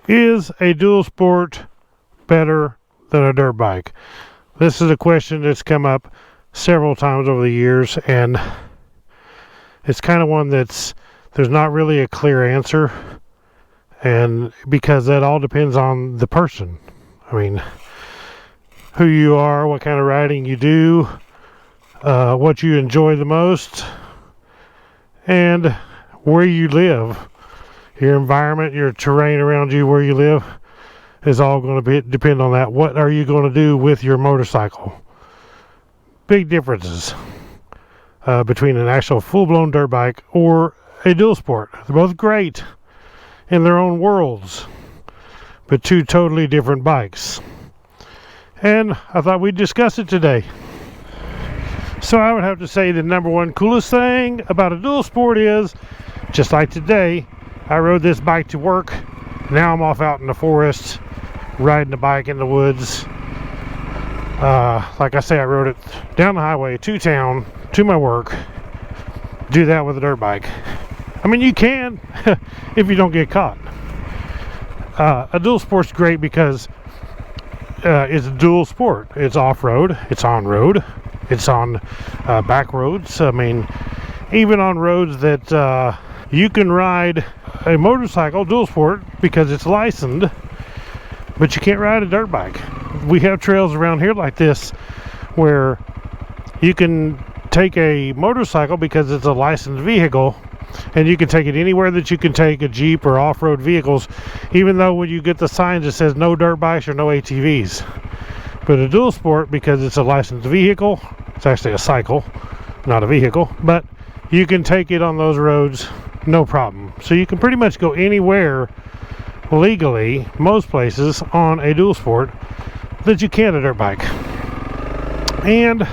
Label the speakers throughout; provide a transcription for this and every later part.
Speaker 1: Is a dual sport better than a dirt bike? This is a question that's come up several times over the years, and it's kind of one there's not really a clear answer, and because that all depends on the person. I mean, who you are, what kind of riding you do, what you enjoy the most, and where you live. Your environment, your terrain around you, where you live, is all going to depend on that. What are you going to do with your motorcycle? Big differences between an actual full-blown dirt bike or a dual sport. They're both great in their own worlds, but two totally different bikes. And I thought we'd discuss it today. So I would have to say the number one coolest thing about a dual sport is, just like today, I rode this bike to work. Now I'm off out in the forest, riding the bike in the woods. Like I say, I rode it down the highway to town, to my work. Do that with a dirt bike. I mean, you can, if you don't get caught. A dual sport's great because it's a dual sport. It's off-road, it's on-road, it's on back roads. I mean, even on roads that you can ride a motorcycle, dual sport, because it's licensed, but you can't ride a dirt bike. We have trails around here like this where you can take a motorcycle because it's a licensed vehicle, and you can take it anywhere that you can take a Jeep or off-road vehicles, even though when you get the signs that says no dirt bikes or no ATVs. But a dual sport, because it's a licensed vehicle, it's actually a cycle, not a vehicle, but you can take it on those roads no problem. So you can pretty much go anywhere legally, most places, on a dual sport that you can a dirt bike. And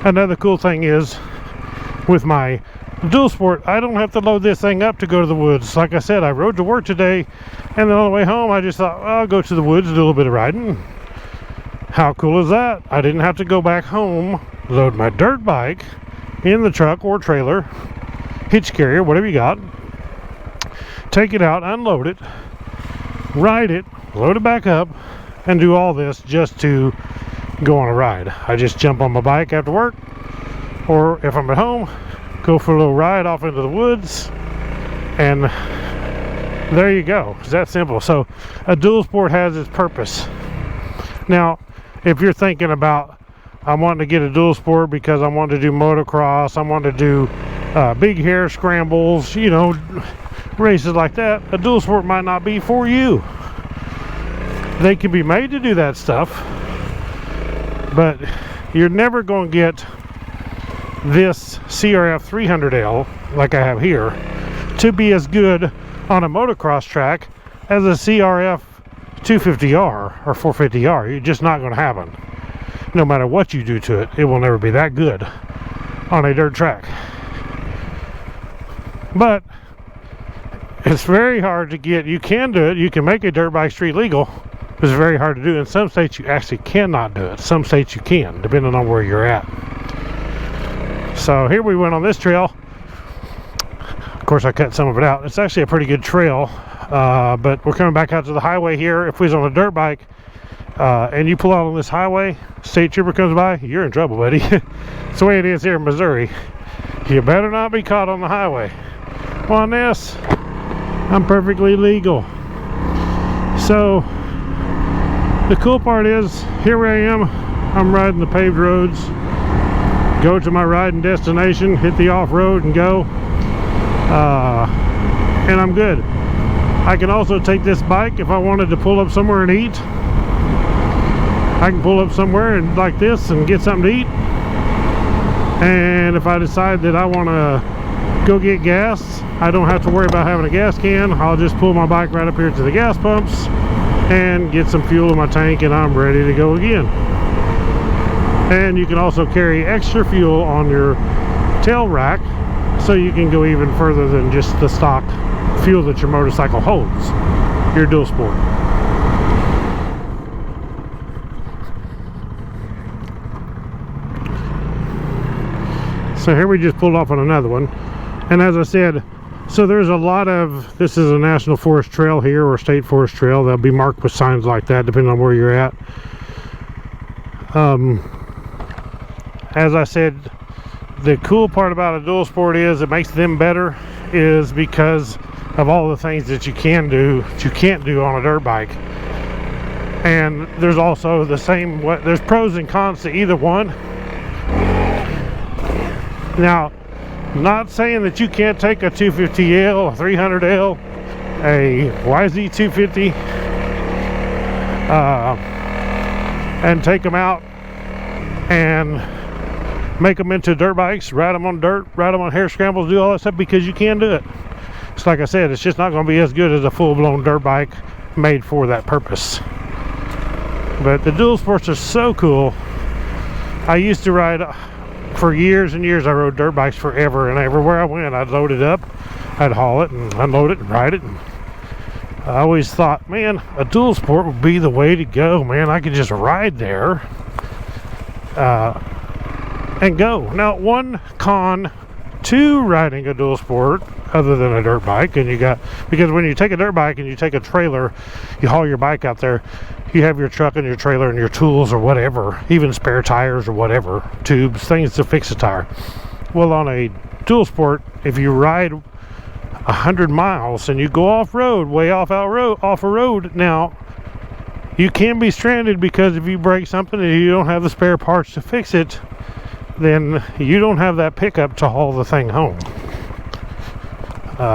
Speaker 1: another cool thing is, with my dual sport, I don't have to load this thing up to go to the woods. Like I said, I rode to work today, and then on the way home I just thought, well, I'll go to the woods, do a little bit of riding. How cool is that? I didn't have to go back home, load my dirt bike in the truck or trailer, hitch carrier, whatever you got, take it out, unload it, ride it, load it back up, and do all this just to go on a ride. I just jump on my bike after work, or if I'm at home, go for a little ride off into the woods, and there you go. It's that simple. So a dual sport has its purpose. Now, if you're thinking about, I want to get a dual sport because I want to do motocross, I want to do big hair scrambles, you know, races like that, a dual sport might not be for you. They can be made to do that stuff, but you're never going to get this CRF 300L, like I have here, to be as good on a motocross track as a CRF 250R or 450R. You're just not going to have them. No matter what you do to it, it will never be that good on a dirt track. But it's very hard to get. You can do it. You can make a dirt bike street legal. It's very hard to do. In some states you actually cannot do it. Some states you can, depending on where you're at. So here we went on this trail. Of course I cut some of it out. It's actually a pretty good trail, but we're coming back out to the highway here. If we was on a dirt bike and you pull out on this highway, state trooper comes by, you're in trouble, buddy. It's the way it is here in Missouri. You better not be caught on the highway. On this, I'm perfectly legal. So the cool part is, here I am, I'm riding the paved roads, go to my riding destination, hit the off-road and go, and I'm good. I can also take this bike if I wanted to pull up somewhere and eat. I can pull up somewhere and like this and get something to eat. And if I decide that I want to go get gas, I don't have to worry about having a gas can. I'll just pull my bike right up here to the gas pumps and get some fuel in my tank, and I'm ready to go again. And you can also carry extra fuel on your tail rack, so you can go even further than just the stock fuel that your motorcycle holds. Your dual sport. So here we just pulled off on another one, and as I said, So there's a lot of, this is a national forest trail here, or state forest trail. They'll be marked with signs like that depending on where you're at. As I said, the cool part about a dual sport is it makes them better is because of all the things that you can do that you can't do on a dirt bike. And there's also the same, there's pros and cons to either one. Now, I'm not saying that you can't take a 250L, a 300L, a YZ250, and take them out and make them into dirt bikes, ride them on dirt, ride them on hair scrambles, do all that stuff, because you can do it. It's like I said, it's just not going to be as good as a full-blown dirt bike made for that purpose. But the dual sports are so cool. I used to ride for years and years. I rode dirt bikes forever, and everywhere I went I'd load it up, I'd haul it and unload it and ride it. And I always thought, man, a dual sport would be the way to go, man. I could just ride there and go. Now, one con to riding a dual sport other than a dirt bike, and because when you take a dirt bike and you take a trailer, you haul your bike out there, you have your truck and your trailer and your tools or whatever, even spare tires or whatever, tubes, things to fix a tire. Well, on a dual sport, if you ride 100 miles and you go off-road, way off a road, now you can be stranded, because if you break something and you don't have the spare parts to fix it, then you don't have that pickup to haul the thing home.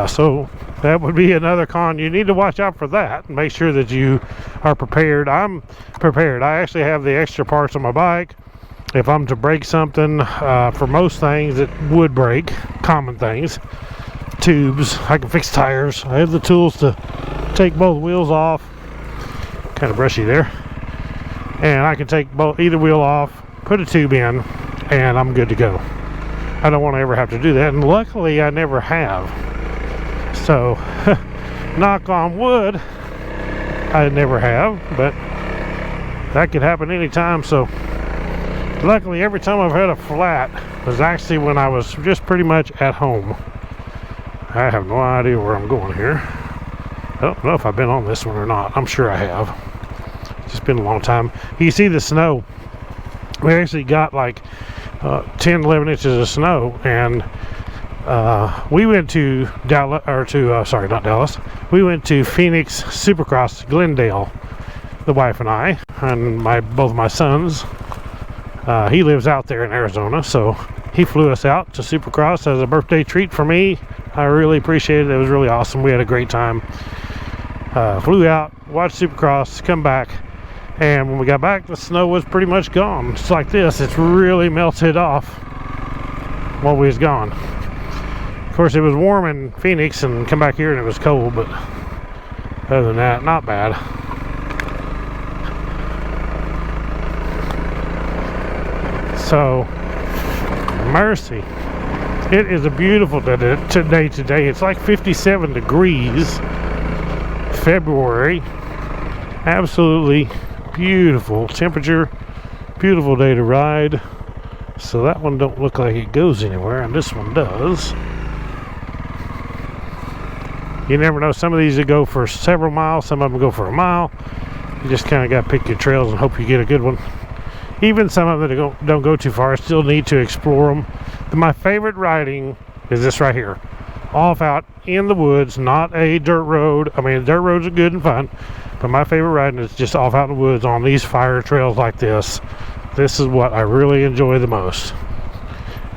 Speaker 1: So that would be another con. You need to watch out for that and make sure that you are prepared. I'm prepared. I actually have the extra parts on my bike. If I'm to break something, for most things that would break, common things, tubes, I can fix tires. I have the tools to take both wheels off. Kind of brushy there. And I can take either wheel off, put a tube in, and I'm good to go. I don't want to ever have to do that, and luckily I never have. So, knock on wood, I never have, but that could happen anytime. So, luckily every time I've had a flat was actually when I was just pretty much at home. I have no idea where I'm going here. I don't know if I've been on this one or not. I'm sure I have. It's just been a long time. You see the snow. We actually got like 10, 11 inches of snow, and we went to not Dallas. We went to Phoenix Supercross, Glendale, the wife and I, and both my sons. He lives out there in Arizona, so he flew us out to Supercross as a birthday treat for me. I really appreciated it. It was really awesome. We had a great time. Flew out, watched Supercross, come back, and when we got back, the snow was pretty much gone. It's like this. It's really melted off while we was gone. Of course, it was warm in Phoenix, and come back here and it was cold, but other than that, not bad. So, mercy. It is a beautiful day today. It's like 57 degrees. February. Absolutely beautiful temperature. Beautiful day to ride. So that one don't look like it goes anywhere, and this one does. You never know. Some of these will go for several miles. Some of them go for a mile. You just kind of got to pick your trails and hope you get a good one. Even some of them don't go too far. I still need to explore them. My favorite riding is this right here. Off out in the woods, not a dirt road. I mean, dirt roads are good and fun, but my favorite riding is just off out in the woods on these fire trails like this. This is what I really enjoy the most.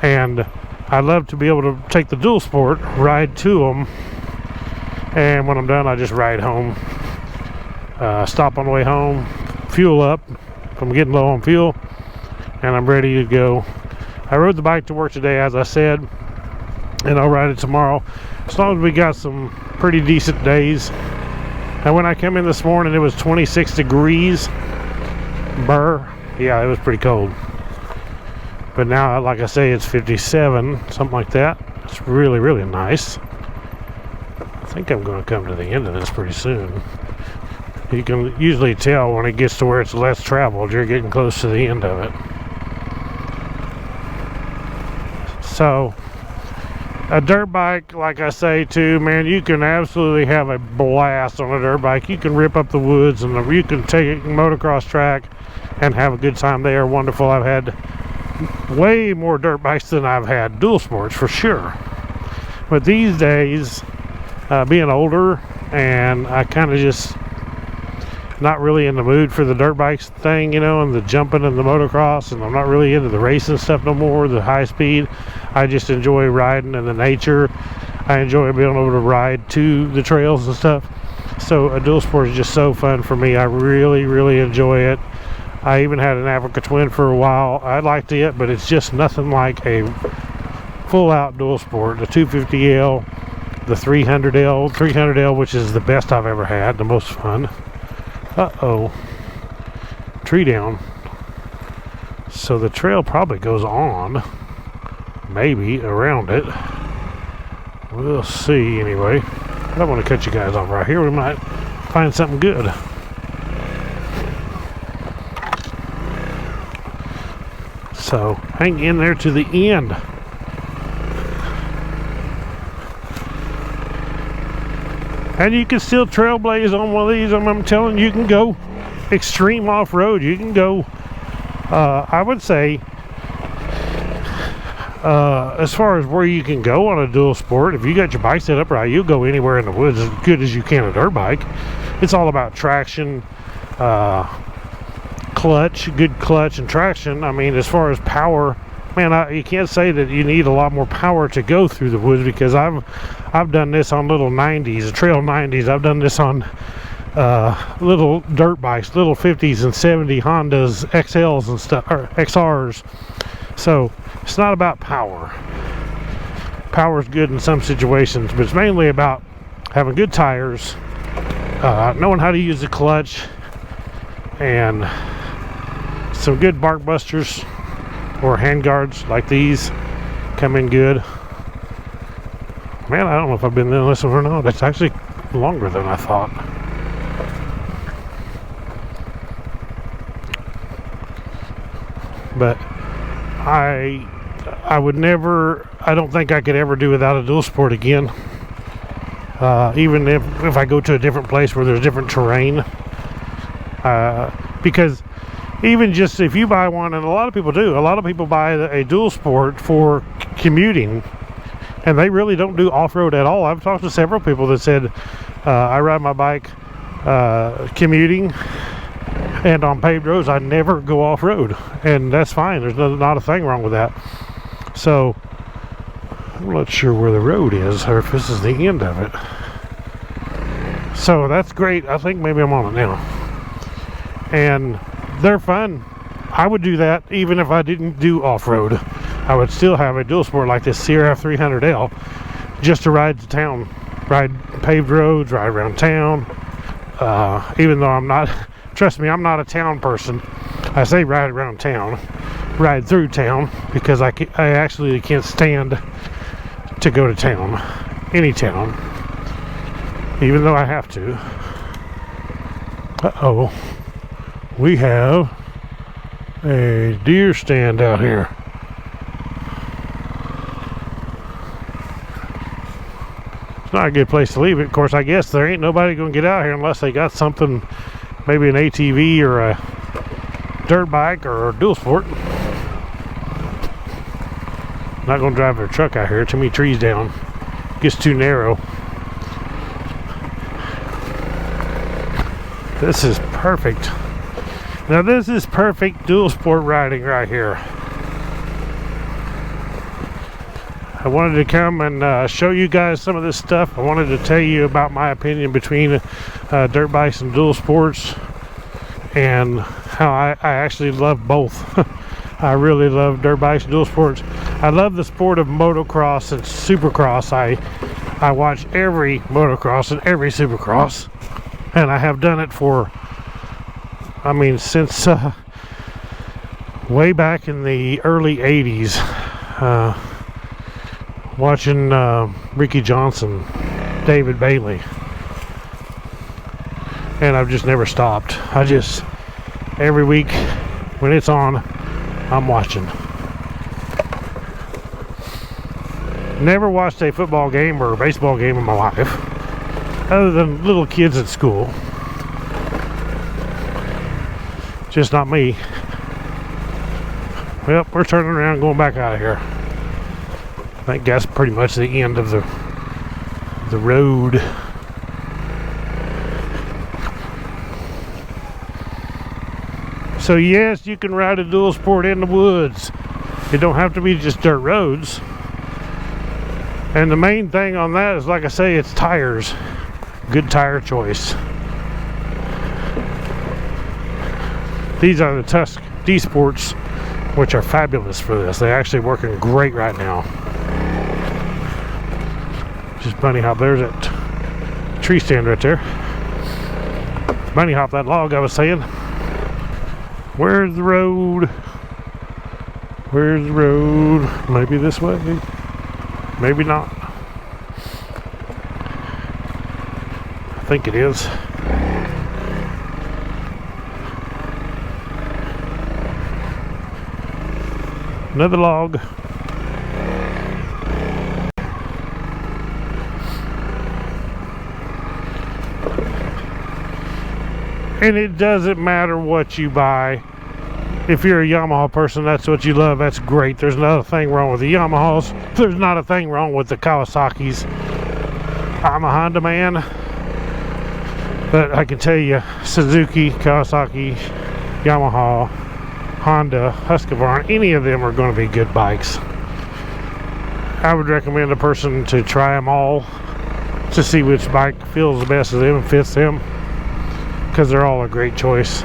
Speaker 1: And I love to be able to take the dual sport, ride to them, and when I'm done, I just ride home. Stop on the way home, fuel up if I'm getting low on fuel, and I'm ready to go. I rode the bike to work today, as I said, and I'll ride it tomorrow, as long as we got some pretty decent days. And when I come in this morning, it was 26 degrees. Burr. Yeah, it was pretty cold. But now, like I say, it's 57, something like that. It's really, really nice. I think I'm going to come to the end of this pretty soon. You can usually tell when it gets to where it's less traveled, you're getting close to the end of it. So, A dirt bike, like I say too, man, you can absolutely have a blast on a dirt bike. You can rip up the woods, and you can take a motocross track and have a good time. They are wonderful. I've had way more dirt bikes than I've had dual sports for sure. But these days, being older, and I kind of just not really in the mood for the dirt bikes thing, you know, and the jumping and the motocross, and I'm not really into the racing stuff no more, the high speed. I just enjoy riding in the nature. I enjoy being able to ride to the trails and stuff. So a dual sport is just so fun for me. I really, really enjoy it. I even had an Africa Twin for a while. I liked it, but it's just nothing like a full out dual sport. The 250L, the 300L, which is the best I've ever had, the most fun. Uh-oh, tree down. So the trail probably goes on, maybe around it. We'll see anyway. I don't want to cut you guys off right here. We might find something good. So hang in there to the end. And you can still trailblaze on one of these. I'm telling you, you can go extreme off-road. You can go, I would say, as far as where you can go on a dual sport, if you got your bike set up right, you'll go anywhere in the woods as good as you can a dirt bike. It's all about traction, clutch, good clutch and traction. I mean, as far as power, man, you can't say that you need a lot more power to go through the woods, because I've done this on little 90s, trail 90s. I've done this on little dirt bikes, little 50s and 70 Hondas XLs and stuff, or XRs. So it's not about power. Power is good in some situations, but it's mainly about having good tires, knowing how to use the clutch, and some good bark busters or hand guards like these come in good. Man, I don't know if I've been in this one or not. It's actually longer than I thought. But I would never, I don't think I could ever do without a dual sport again. Even if I go to a different place where there's different terrain. Because even just if you buy one, and a lot of people do, a lot of people buy a dual sport for commuting, and they really don't do off-road at all. I've talked to several people that said, I ride my bike commuting, and on paved roads I never go off-road, and that's fine. There's not a thing wrong with that. So I'm not sure where the road is, or if this is the end of it. So that's great. I think maybe I'm on it now, and they're fun. I would do that even if I didn't do off-road. I would still have a dual sport like this CRF 300L just to ride to town, ride paved roads, ride around town. Even though I'm not, trust me, I'm not a town person. I say ride around town, ride through town, because I actually can't stand to go to town, any town, even though I have to. Uh-oh. We have a deer stand out here. It's not a good place to leave it. Of course, I guess there ain't nobody gonna get out here unless they got something, maybe an ATV or a dirt bike or a dual sport. Not gonna drive their truck out here. Too many trees down. Gets too narrow. This is perfect. Now this is perfect dual sport riding right here. I wanted to come and show you guys some of this stuff. I wanted to tell you about my opinion between dirt bikes and dual sports, and how I actually love both. I really love dirt bikes and dual sports. I love the sport of motocross and supercross. I watch every motocross and every supercross, and I have done it for, I mean, since way back in the early 80s, watching Ricky Johnson, David Bailey, and I've just never stopped. I just, every week when it's on, I'm watching. Never watched a football game or a baseball game in my life, other than little kids at school. Just not me. Well, we're turning around, going back out of here. I think that's pretty much the end of the road. So yes, you can ride a dual sport in the woods. It don't have to be just dirt roads. And the main thing on that is, like I say, it's tires. Good tire choice. These are the Tusk D Sports, which are fabulous for this. They're actually working great right now. Just bunny hop. There's that tree stand right there. Bunny hop that log I was saying. Where's the road? Where's the road? Maybe this way? Maybe not. I think it is. Another log. And it doesn't matter what you buy. If you're a Yamaha person, that's what you love, that's great. There's not a thing wrong with the Yamahas. There's not a thing wrong with the Kawasaki's. I'm a Honda man, but I can tell you, Suzuki, Kawasaki, Yamaha, Honda, Husqvarna, any of them are going to be good bikes. I would recommend a person to try them all to see which bike feels the best to them and fits them, because they're all a great choice.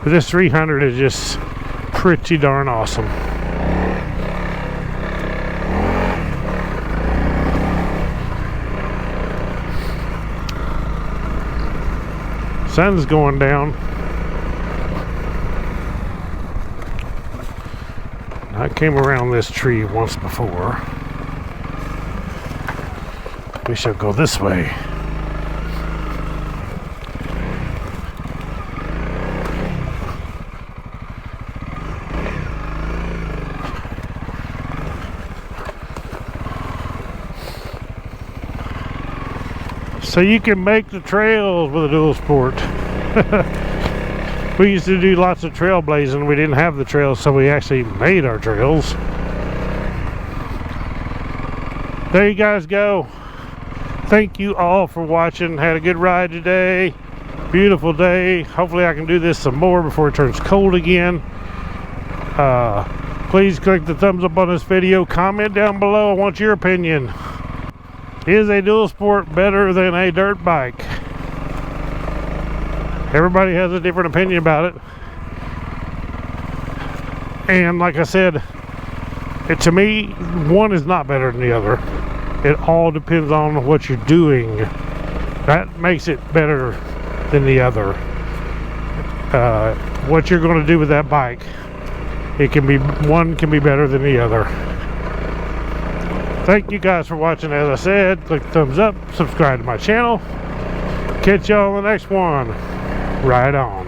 Speaker 1: But this 300 is just pretty darn awesome. Sun's going down. I came around this tree once before. We shall go this way. So you can make the trails with a dual sport. We used to do lots of trailblazing. We didn't have the trails, so we actually made our trails. There you guys go. Thank you all for watching. Had a good ride today. Beautiful day. Hopefully I can do this some more before it turns cold again. Please click the thumbs up on this video. Comment down below. I want your opinion. Is a dual sport better than a dirt bike? Everybody has a different opinion about it. And like I said, to me, one is not better than the other. It all depends on what you're doing. That makes it better than the other. What you're going to do with that bike, one can be better than the other. Thank you guys for watching. As I said, click the thumbs up, subscribe to my channel. Catch y'all on the next one. Right on.